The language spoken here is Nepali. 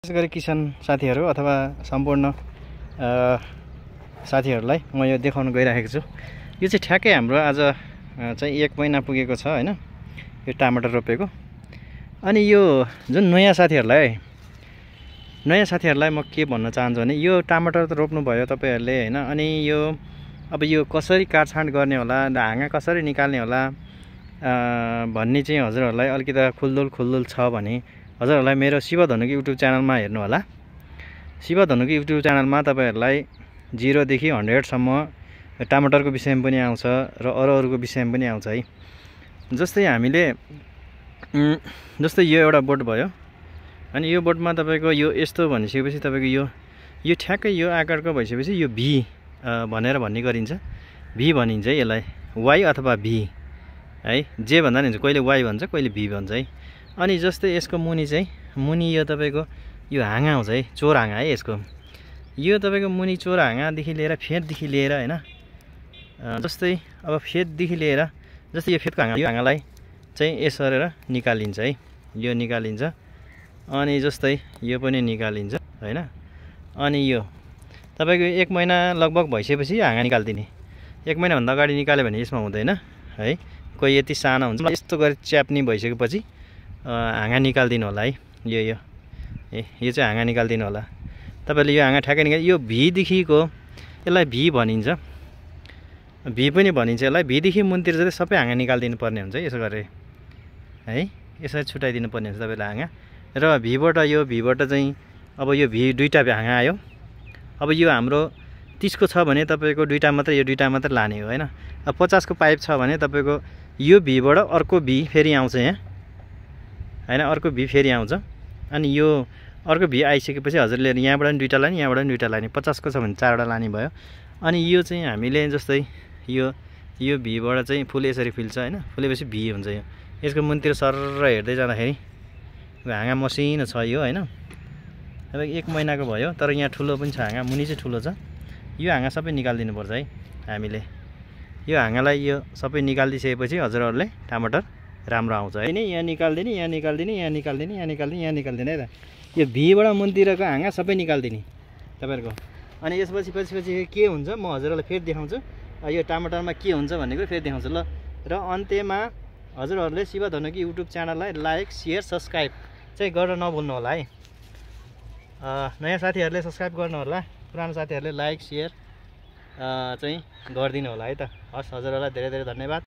विशेष गरी किसान साथीहरू अथवा सम्पूर्ण साथीहरूलाई म यो देखाउन गइरहेको छु। यो चाहिँ ठ्याक्कै हाम्रो आज चाहिँ 1 महिना पुगेको छ हैन, यो टमाटर रोपेको। अनि यो जुन नयाँ साथीहरूलाई म के भन्न चाहन्छु भने यो टमाटर त रोप्नु भयो तपाईहरुले हैन, अनि यो अब यो कसरी काटछाँट गर्ने होला, हाँगा कसरी निकाल्ने होला भन्ने चाहिँ हजुरहरूलाई अलिकति खुल्दुल छ भने हजुरहरूलाई मेरो शिवधनुको युट्युब च्यानलमा हेर्नु होला। शिवधनुको युट्युब च्यानलमा तपाईहरुलाई 0 देखि 100 सम्म टमाटरको विषयमा पनि आउँछ र अरूको विषयमा पनि आउँछ है। जस्तै हामीले जस्तै यो एउटा बोट भयो, अनि यो बोटमा तपाईको यो यस्तो भनिसकेपछि तपाईको यो ठ्याक्कै यो आकारको भइसकेपछि यो भी भनेर भन्ने गरिन्छ। भी भनिन्छ है यसलाई, वाई अथवा भी है, जे भन्दा नि हुन्छ, कहिले वाई भन्छ कहिले भी भन्छ है। अनि जस्तै यसको मुनि यो तपाईको यो हाँगा आउँछ है, चोर हाँगा है यसको। यो तपाईको मुनि चोर हाँगादेखि लिएर फेददेखि लिएर हैन, जस्तै अब फेददेखि लिएर जस्तै यो फेदको हाँगा, यो हाँगालाई चाहिँ यसरेर निकालिन्छ है, यो निकालिन्छ। अनि जस्तै यो पनि निकालिन्छ हैन। अनि यो तपाईको 1 महिना लगभग भइसकेपछि हाँगा निकाल्दिने। 1 महिना भन्दा अगाडि निकाल्यो भने यसमा हुँदैन है, कोही यति सानो हुन्छ। यस्तो गरी च्याप्नी भइसकेपछि हाँगा निकाल्दिनु होला है। यो चाहिँ हाँगा निकाल्दिनु होला तपाईले। यो हाँगा ठ्याक्कै निकाल, यो भी देखिको यसलाई भी भनिन्छ, भी पनि भनिन्छ यसलाई। भी देखि मुनतिर चाहिँ सबै हाँगा निकाल्दिनु पर्ने हुन्छ यसो गरे है, यसरी छुटाइदिनु पर्ने हुन्छ तपाईले हाँगा। र भीबाट चाहिँ अब यो भी दुईटा हाँगा आयो। अब यो हाम्रो 30 को छ भने तपाईको दुईटा मात्र, यो दुईटा मात्र लाने हो हैन। अब 50 को पाइप छ भने तपाईको यो भीबाट अर्को भी फेरि आउँछ यहाँ हैन, अर्को भी फेरि आउँछ। अनि यो अर्को भी आइसकेपछि हजुरले यहाँबाट पनि दुईटा लाने, यहाँबाट पनि दुईटा लाने। 50 को छ भने 4 वटा लाने भयो। अनि यो चाहिँ हामीले जस्तै यो भीबाट चाहिँ फुल यसरी फिल्छ हैन, फुलेपछि भी हुन्छ। यो यसको मुनतिर सरर हेर्दै जाँदाखेरि हाँगा मसिनो छ यो हैन। अब 1 महिनाको भयो, तर यहाँ ठुलो पनि छ हाँगा, मुनि चाहिँ ठुलो छ। यो हाँगा सबै निकाल्दिनु पर्छ है हामीले। यो हाँगालाई यो सबै निकालिदिसकेपछि हजुरहरूले टमाटर राम्रो आउँछ है। यहाँ निकाल्दिने, यहाँ निकाल्दिने, यहाँ निकाल्दिने, यहाँ निकाल्दिने, यहाँ निकाल्दिने है त। यो भीबाट मुनतिरको हाँगा सबै निकाल्दिने तपाईहरुको। अनि यसपछि के हुन्छ म हजुरहरूलाई फेरि देखाउँछु। यो टमाटरमा के हुन्छ भन्ने कुरा फेरि देखाउँछु ल। र अन्त्यमा हजुरहरूले शिवधनुको युट्युब च्यानललाई लाइक, शेयर, सब्स्क्राइब चाहिँ गर्न नभुल्नु होला है। नयाँ साथीहरूले सब्स्क्राइब गर्नु होला, पुरानो साथीहरूले लाइक, शेयर चाहिँ गरिदिनु होला है त। हस्, हजुरहरूलाई धेरै धेरै धन्यवाद।